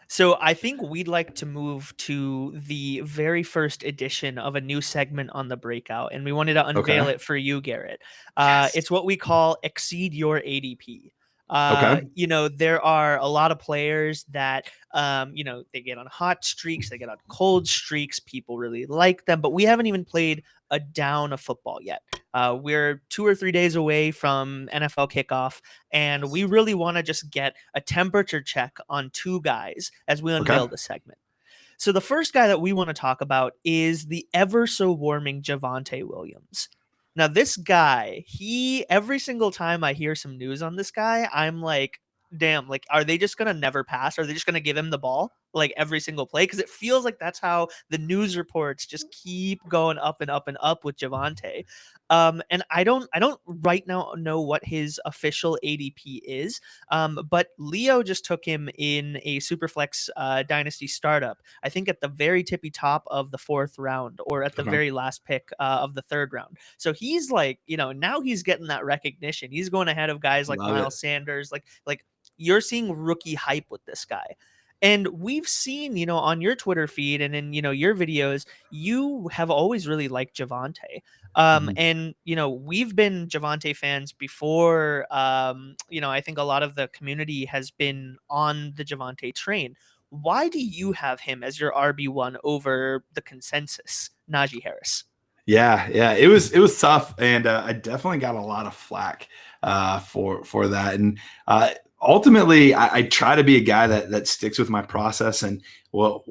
So I think we'd like to move to the very first edition of a new segment on the Breakout, and we wanted to unveil Okay. it for you, Garrett. Yes. It's what we call Exceed Your ADP. Okay. There are a lot of players that, they get on hot streaks, they get on cold streaks. People really like them, but we haven't even played a down of football yet. We're 2 or 3 days away from NFL kickoff, and we really want to just get a temperature check on two guys as we Okay. unveil the segment. So the first guy that we want to talk about is the ever so warming Javonte Williams. Now this guy, he every single time I hear some news on this guy, I'm like, damn, like are they just going to never pass? Are they just going to give him the ball like every single play? Cuz it feels like that's how the news reports just keep going up and up and up with Javonte. And I don't right now know what his official ADP is. But Leo just took him in a Superflex Dynasty startup. I think at the very tippy top of the fourth round, or at the Okay. very last pick of the third round. So he's like, now he's getting that recognition. He's going ahead of guys like Love it. Miles Sanders. Like you're seeing rookie hype with this guy. And we've seen, on your Twitter feed and in, your videos, you have always really liked Javonte. Mhm. And we've been Javonte fans before. I think a lot of the community has been on the Javonte train. Why do you have him as your RB1 over the consensus, Najee Harris? Yeah, yeah, it was tough, and I definitely got a lot of flack for that. And ultimately, I try to be a guy that sticks with my process, and well,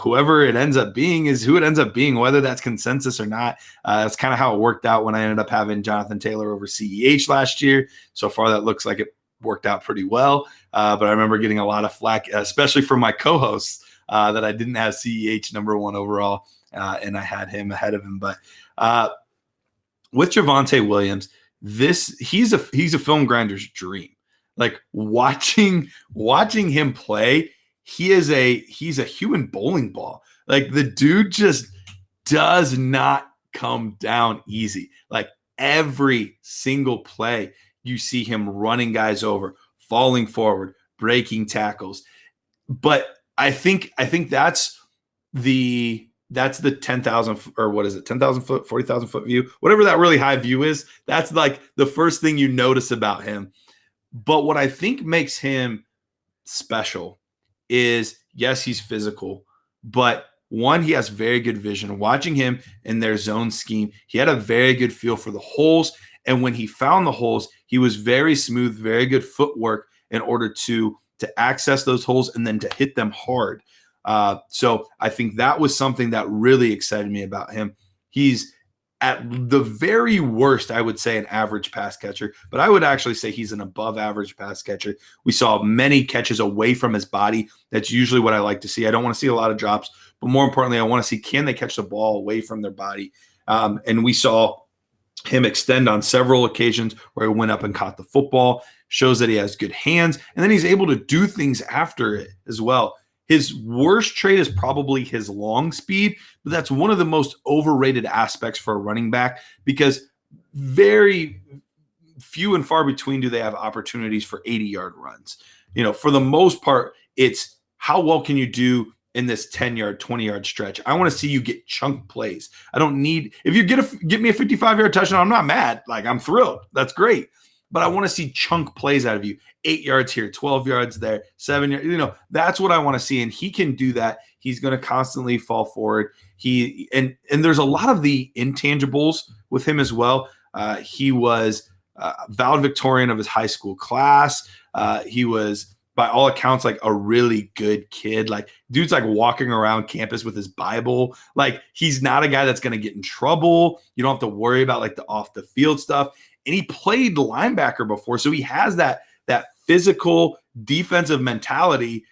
whoever it ends up being is who it ends up being, whether that's consensus or not. That's kind of how it worked out when I ended up having Jonathan Taylor over CEH last year. So far, that looks like it worked out pretty well. But I remember getting a lot of flack, especially from my co-hosts, that I didn't have CEH number one overall. And I had him ahead of him. But with Javonte Williams, he's a film grinder's dream. Like watching him play, he's a human bowling ball. Like the dude just does not come down easy. Like every single play, you see him running guys over, falling forward, breaking tackles. But I think that's the 10,000 or what is it, 10,000 foot, 40,000 foot view, whatever that really high view is. That's like the first thing you notice about him. But what I think makes him special is, yes, he's physical, but one, he has very good vision. Watching him in their zone scheme, he had a very good feel for the holes. And when he found the holes, he was very smooth, very good footwork in order to access those holes and then to hit them hard. So I think that was something that really excited me about him. He's at the very worst, I would say, an average pass catcher, but I would actually say he's an above average pass catcher. We saw many catches away from his body. That's usually what I like to see. I don't want to see a lot of drops, but more importantly, I want to see, can they catch the ball away from their body? And we saw him extend on several occasions where he went up and caught the football, shows that he has good hands, and then he's able to do things after it as well. His worst trait is probably his long speed, but that's one of the most overrated aspects for a running back, because very few and far between do they have opportunities for 80-yard runs. For the most part, it's how well can you do in this 10-yard, 20-yard stretch. I want to see you get chunk plays. I don't need – if you get me a 55-yard touchdown, I'm not mad. Like, I'm thrilled. That's great. But I want to see chunk plays out of you. 8 yards here, 12 yards there, 7 yards. That's what I want to see. And he can do that. He's going to constantly fall forward. And there's a lot of the intangibles with him as well. He was valedictorian of his high school class. He was, by all accounts, like a really good kid. Like, dude's like walking around campus with his Bible. Like, he's not a guy that's going to get in trouble. You don't have to worry about like the off the field stuff. And he played linebacker before, so he has that physical defensive mentality.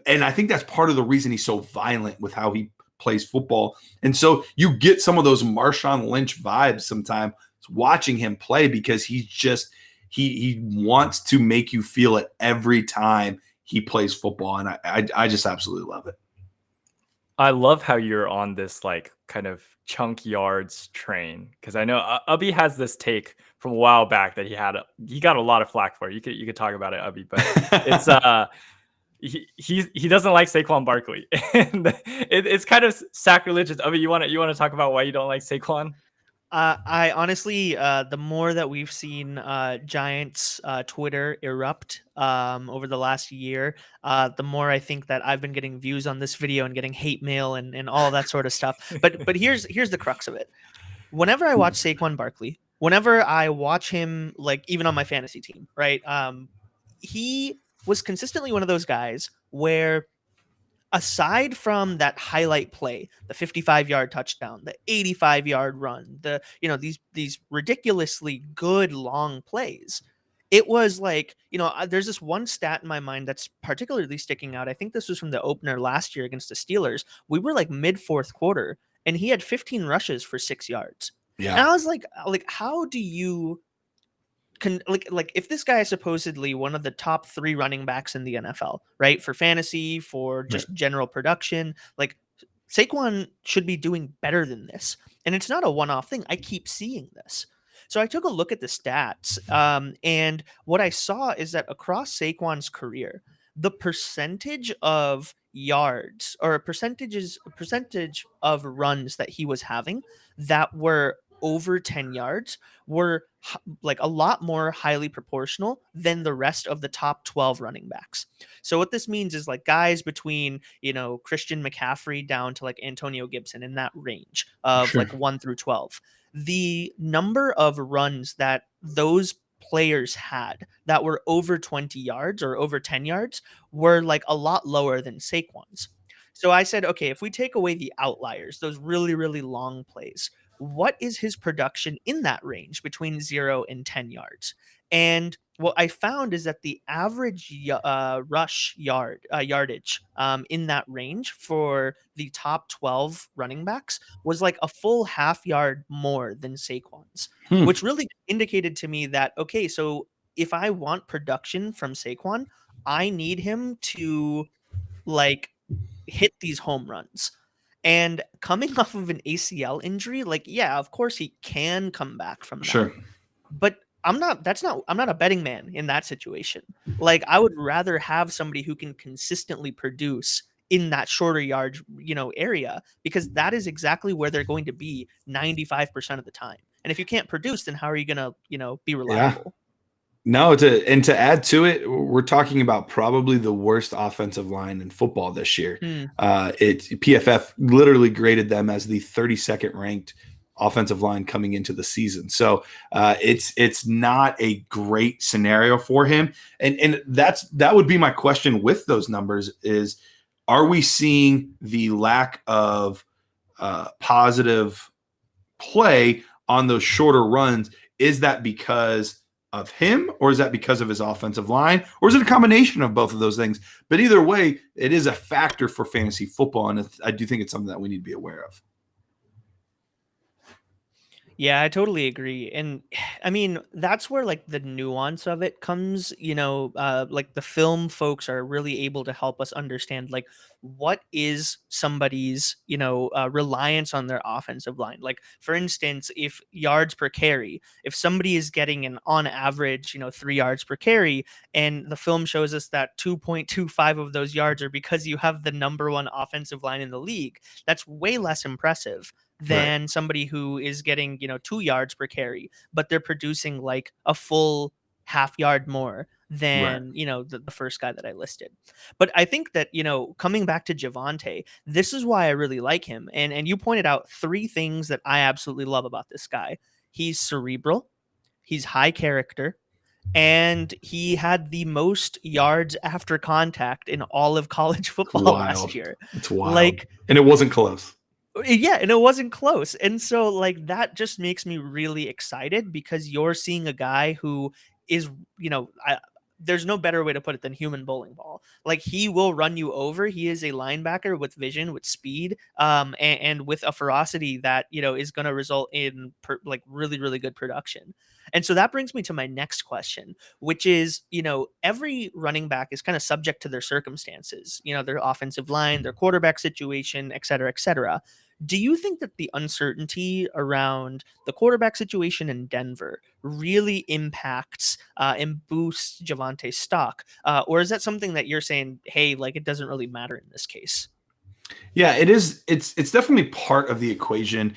And I think that's part of the reason he's so violent with how he plays football. And so you get some of those Marshawn Lynch vibes sometimes watching him play, because he's just he wants to make you feel it every time he plays football. And I just absolutely love it. I love how you're on this like kind of chunk yards train, because I know Ubby has this take from a while back that he got a lot of flack for. You could talk about it, Ubby, but it's he doesn't like Saquon Barkley, and it's kind of sacrilegious. I mean, you want to talk about why you don't like Saquon? I honestly, the more that we've seen Giants Twitter erupt over the last year, the more I think that I've been getting views on this video and getting hate mail and all that sort of stuff. But here's the crux of it. Whenever I watch Saquon Barkley, whenever I watch him, like even on my fantasy team, right? He was consistently one of those guys where, aside from that highlight play, the 55-yard touchdown, the 85-yard run, these ridiculously good long plays, it was like, there's this one stat in my mind that's particularly sticking out. I think this was from the opener last year against the Steelers. We were like mid fourth quarter and he had 15 rushes for 6 yards. And Yeah. I was like how do you like if this guy is supposedly one of the top 3 running backs in the NFL, right? For fantasy, for just general production, like Saquon should be doing better than this. And it's not a one-off thing. I keep seeing this. So I took a look at the stats, and what I saw is that across Saquon's career, the percentage of yards or percentage of runs that he was having that were over 10 yards were like a lot more highly proportional than the rest of the top 12 running backs. So what this means is like guys between, Christian McCaffrey down to like Antonio Gibson in that range of like 1 through 12. The number of runs that those players had that were over 20 yards or over 10 yards were like a lot lower than Saquon's. So I said, okay, if we take away the outliers, those really, really long plays, what is his production in that range between 0 and 10 yards? And what I found is that the average rush yardage in that range for the top 12 running backs was like a full half yard more than Saquon's, which really indicated to me that, okay, so if I want production from Saquon, I need him to like hit these home runs. And coming off of an ACL injury, like, yeah, of course he can come back from that. Sure. But I'm not a betting man in that situation. Like, I would rather have somebody who can consistently produce in that shorter yard, area, because that is exactly where they're going to be 95% of the time. And if you can't produce, then how are you going to, be reliable? No, to add to it, we're talking about probably the worst offensive line in football this year. PFF literally graded them as the 32nd ranked offensive line coming into the season. So it's not a great scenario for him. And that would be my question with those numbers is, are we seeing the lack of positive play on those shorter runs? Is that because of him, or is that because of his offensive line, or is it a combination of both of those things? But either way, it is a factor for fantasy football, and I do think it's something that we need to be aware of. Yeah, I totally agree. And I mean, that's where like the nuance of it comes, like the film folks are really able to help us understand like what is somebody's, reliance on their offensive line. Like for instance, if yards per carry, if somebody is getting an on average, 3 yards per carry, and the film shows us that 2.25 of those yards are because you have the number 1 offensive line in the league, that's way less impressive than somebody who is getting, 2 yards per carry, but they're producing like a full half yard more than, the first guy that I listed. But I think that, coming back to Javonte, this is why I really like him. And you pointed out 3 things that I absolutely love about this guy. He's cerebral, he's high character, and he had the most yards after contact in all of college football last year. It's wild. Like, and it wasn't close. Yeah, and it wasn't close. And so like that just makes me really excited because you're seeing a guy who is, there's no better way to put it than human bowling ball. Like he will run you over. He is a linebacker with vision, with speed, and with a ferocity that, is going to result in like really, really good production. And so that brings me to my next question, which is, every running back is kind of subject to their circumstances, their offensive line, their quarterback situation, et cetera, et cetera. Do you think that the uncertainty around the quarterback situation in Denver really impacts and boosts Javonte's stock? Or is that something that you're saying, hey, like it doesn't really matter in this case? Yeah, it is. It's definitely part of the equation.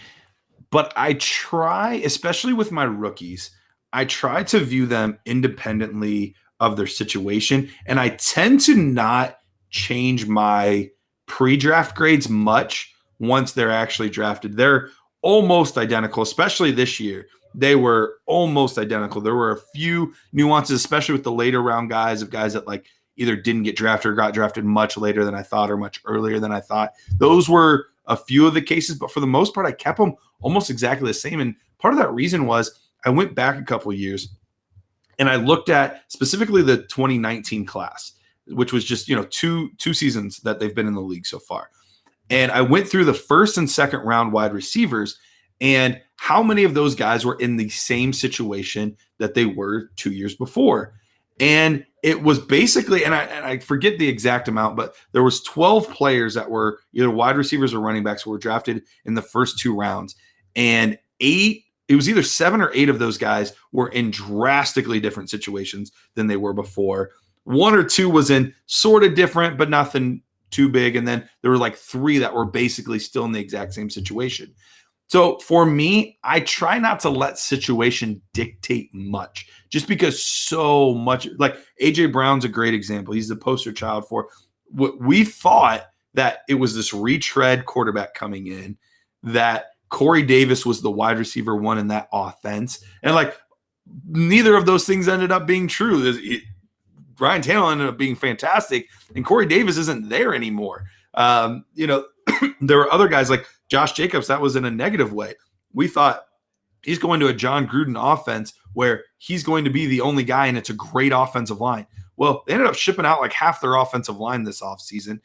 But I try, especially with my rookies, I try to view them independently of their situation. And I tend to not change my pre-draft grades much once they're actually drafted. They're almost identical, especially this year. They were almost identical. There were a few nuances, especially with the later round guys, of guys that like either didn't get drafted or got drafted much later than I thought or much earlier than I thought. Those were a few of the cases, but for the most part, I kept them almost exactly the same. And part of that reason was I went back a couple of years and I looked at specifically the 2019 class, which was just, two seasons that they've been in the league so far. And I went through the first and second round wide receivers and how many of those guys were in the same situation that they were 2 years before. And it was basically, and I forget the exact amount, but there was 12 players that were either wide receivers or running backs who were drafted in the first 2 rounds. And it was either 7 or 8 of those guys were in drastically different situations than they were before. 1 or 2 was in sort of different, but nothing too big. And then there were like 3 that were basically still in the exact same situation. So for me, I try not to let situation dictate much just because so much, like AJ Brown's a great example. He's the poster child for what we thought that it was this retread quarterback coming in, that Corey Davis was the wide receiver one in that offense. And like neither of those things ended up being true. Ryan Tannehill ended up being fantastic and Corey Davis isn't there anymore. There were other guys like Josh Jacobs, that was in a negative way. We thought he's going to a John Gruden offense where he's going to be the only guy and it's a great offensive line. Well, they ended up shipping out like half their offensive line this offseason.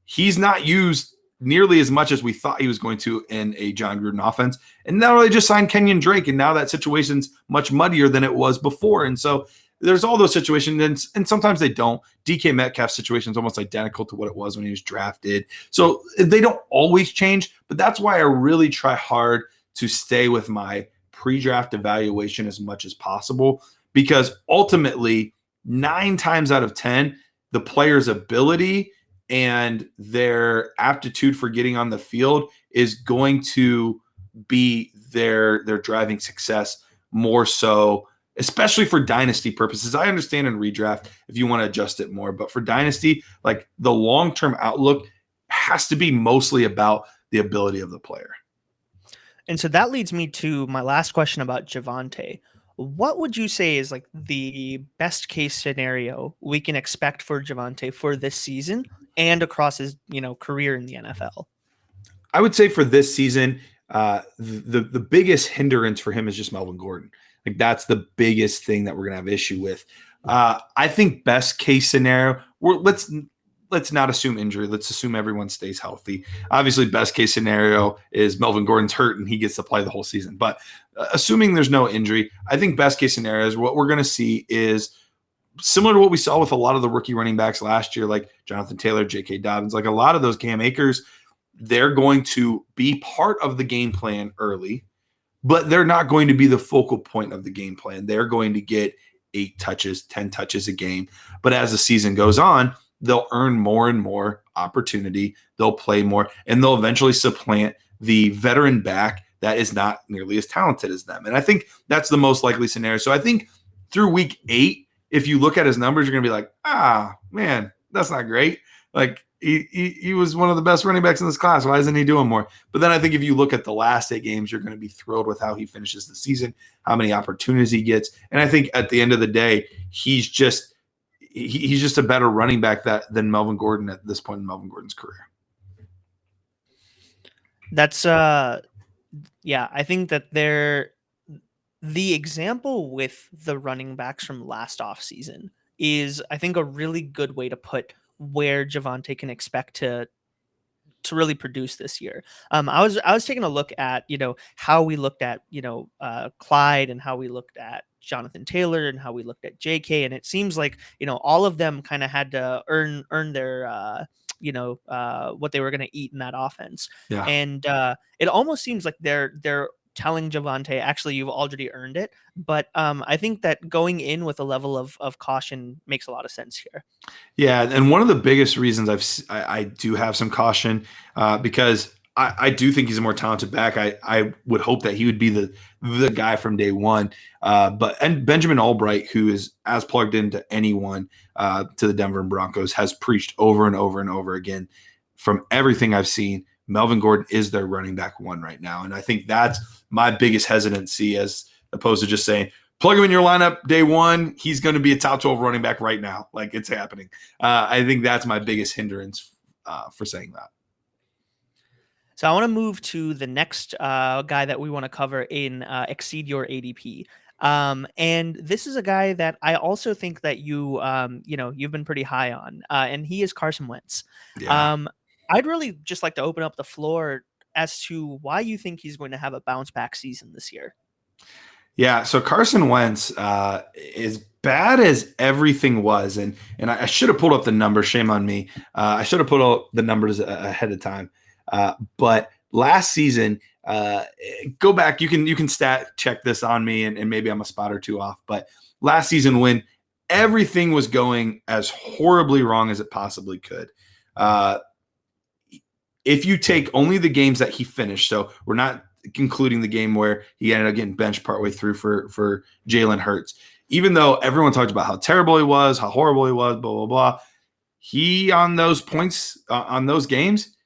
He's not used nearly as much as we thought he was going to in a John Gruden offense. And now they just signed Kenyon Drake, and now that situation's much muddier than it was before. And so there's all those situations, and sometimes they don't. DK Metcalf's situation is almost identical to what it was when he was drafted. So they don't always change, but that's why I really try hard to stay with my pre-draft evaluation as much as possible, because ultimately 9 times out of 10, the player's ability and their aptitude for getting on the field is going to be their driving success more so, especially for dynasty purposes. I understand in redraft if you want to adjust it more, but for dynasty, like the long-term outlook has to be mostly about the ability of the player. And so that leads me to my last question about Javonte. What would you say is like the best case scenario we can expect for Javonte for this season and across his, career in the NFL? I would say for this season, the biggest hindrance for him is just Melvin Gordon. Like that's the biggest thing that we're gonna have issue with. I think best case scenario, let's not assume injury. Let's assume everyone stays healthy. Obviously, best case scenario is Melvin Gordon's hurt and he gets to play the whole season. But assuming there's no injury, I think best case scenario is what we're going to see is similar to what we saw with a lot of the rookie running backs last year, like Jonathan Taylor, J.K. Dobbins, like a lot of those Cam Akers, they're going to be part of the game plan early, but they're not going to be the focal point of the game plan. They're going to get 8 touches, 10 touches a game. But as the season goes on, they'll earn more and more opportunity. They'll play more, and they'll eventually supplant the veteran back that is not nearly as talented as them. And I think that's the most likely scenario. So I think through week 8, if you look at his numbers, you're going to be like, man, that's not great. Like he was one of the best running backs in this class. Why isn't he doing more? But then I think if you look at the last 8 games, you're going to be thrilled with how he finishes the season, how many opportunities he gets. And I think at the end of the day, he's just a better running back than Melvin Gordon at this point in Melvin Gordon's career. That's I think that the example with the running backs from last offseason is, I think, a really good way to put where Javonte can expect to really produce this year. I was taking a look at, how we looked at, Clyde, and how we looked at Jonathan Taylor, and how we looked at JK, and it seems like, all of them kind of had to earn their what they were going to eat in that offense. Yeah. And it almost seems like they're telling Javonte, actually, you've already earned it. But I think that going in with a level of caution makes a lot of sense here. Yeah, and one of the biggest reasons I do have some caution because I do think he's a more talented back. I would hope that he would be the guy from day one. And Benjamin Albright, who is as plugged into anyone to the Denver Broncos, has preached over and over and over again. From everything I've seen, Melvin Gordon is their running back one right now. And I think that's my biggest hesitancy, as opposed to just saying, plug him in your lineup day one, he's going to be a top 12 running back right now. Like, it's happening. I think that's my biggest hindrance for saying that. So I want to move to the next guy that we want to cover in Exceed Your ADP. And this is a guy that I also think that you've been pretty high on, and he is Carson Wentz. Yeah. I'd really just like to open up the floor as to why you think he's going to have a bounce back season this year. Yeah, so Carson Wentz, as bad as everything was, and I should have pulled up the numbers. Shame on me. I should have put up the numbers ahead of time. But last season, go back. You can stat check this on me, and maybe I'm a spot or two off. But last season, when everything was going as horribly wrong as it possibly could, if you take only the games that he finished, so we're not including the game where he ended up getting benched partway through for Jalen Hurts. Even though everyone talked about how terrible he was, how horrible he was, blah, blah, blah, he, on those points, on those games,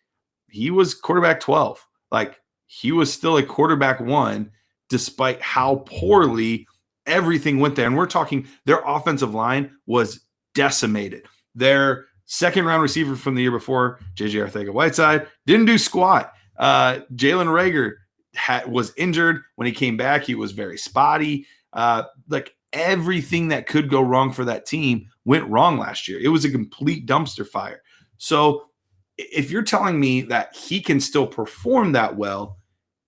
he was quarterback 12. Like, he was still a quarterback 1, despite how poorly everything went there. And we're talking their offensive line was decimated. Their second-round receiver from the year before, J.J. Arcega-Whiteside, didn't do squat. Jalen Reagor was injured. When he came back, he was very spotty. Like, everything that could go wrong for that team went wrong last year. It was a complete dumpster fire. So if you're telling me that he can still perform that well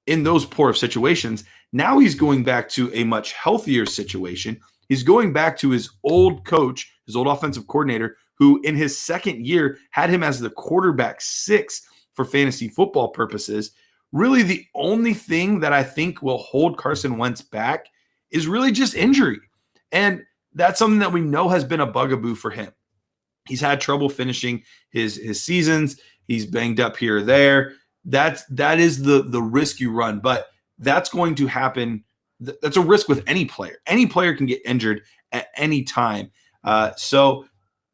in those poor of situations, now he's going back to a much healthier situation. He's going back to his old coach, his old offensive coordinator, who in his second year had him as the quarterback 6 for fantasy football purposes. Really, the only thing that I think will hold Carson Wentz back is really just injury. And that's something that we know has been a bugaboo for him. He's had trouble finishing his seasons. He's banged up here or there. That is the risk you run, but that's going to happen. That's a risk with any player. Any player can get injured at any time. So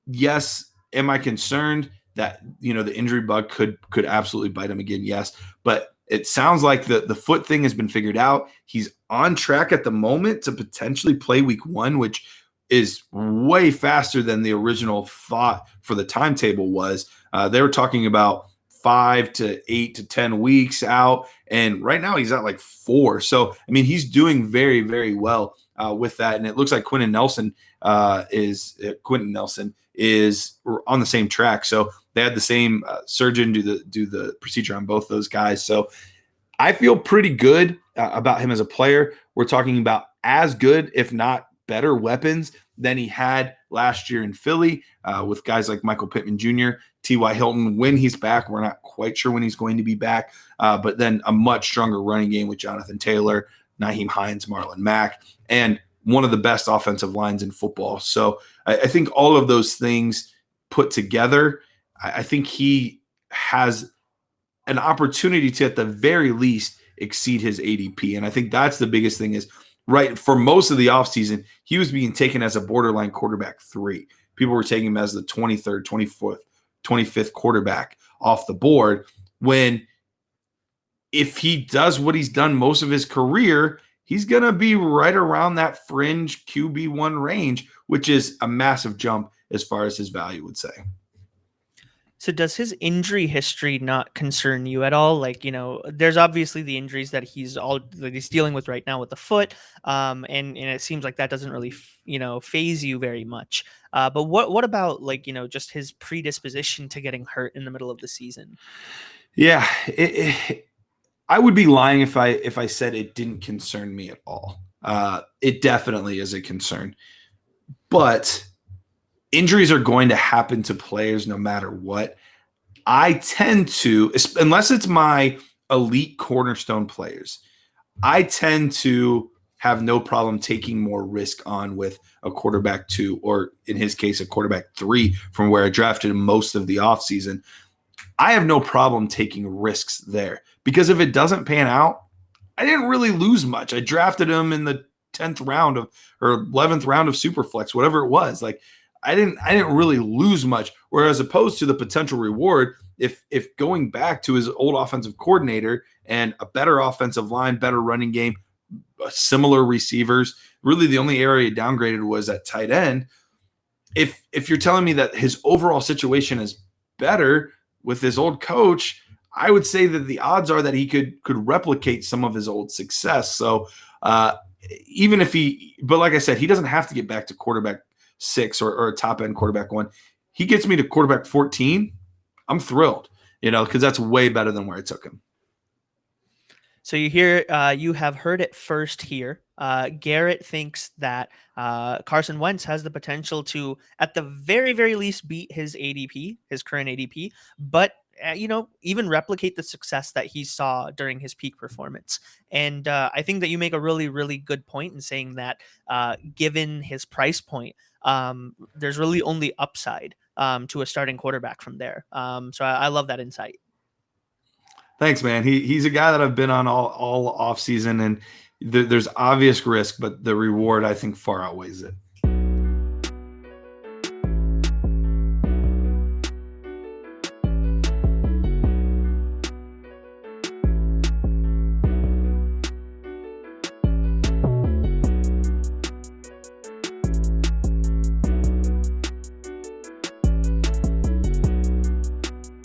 yes, am I concerned that the injury bug could absolutely bite him again? Yes, but it sounds like the foot thing has been figured out. He's on track at the moment to potentially play week 1, which is way faster than the original thought for the timetable was. They were talking about 5 to 8 to 10 weeks out, and right now he's at like 4. So, I mean, he's doing very, very well with that. And it looks like Quentin Nelson is on the same track. So they had the same surgeon do the procedure on both those guys. So I feel pretty good about him as a player. We're talking about as good, if not better, weapons than he had last year in Philly with guys like Michael Pittman Jr., T.Y. Hilton. When he's back, we're not quite sure when he's going to be back, but then a much stronger running game with Jonathan Taylor, Nyheim Hines, Marlon Mack, and one of the best offensive lines in football. So I think all of those things put together, I think he has an opportunity to, at the very least, exceed his ADP. And I think that's the biggest thing is, right, for most of the offseason, he was being taken as a borderline quarterback 3. People were taking him as the 23rd, 24th, 25th quarterback off the board, when if he does what he's done most of his career, he's going to be right around that fringe QB1 range, which is a massive jump as far as his value would say. So does his injury history not concern you at all? Like, there's obviously the injuries that he's dealing with right now with the foot. And it seems like that doesn't really, phase you very much. But what about just his predisposition to getting hurt in the middle of the season? Yeah, I would be lying if I said it didn't concern me at all. It definitely is a concern, but injuries are going to happen to players no matter what. I tend to, unless it's my elite cornerstone players, I tend to have no problem taking more risk on with a quarterback 2, or in his case, a quarterback 3 from where I drafted him most of the offseason. I have no problem taking risks there because if it doesn't pan out, I didn't really lose much. I drafted him in the 10th round of or 11th round of Superflex, whatever it was. Like I didn't really lose much. Whereas opposed to the potential reward, if going back to his old offensive coordinator and a better offensive line, better running game, similar receivers, really the only area he downgraded was at tight end. If you're telling me that his overall situation is better with his old coach, I would say that the odds are that he could replicate some of his old success. So even if but like I said, he doesn't have to get back to quarterback 6 or a top end quarterback 1. He gets me to quarterback 14. I'm thrilled, because that's way better than where I took him. So you have heard it first here. Garrett thinks that Carson Wentz has the potential to, at the very, very least, beat his ADP, his current ADP, but even replicate the success that he saw during his peak performance. And I think that you make a really, really good point in saying that given his price point, there's really only upside to a starting quarterback from there. So I love that insight. Thanks, man. He's a guy that I've been on all off season, and there's obvious risk, but the reward I think far outweighs it.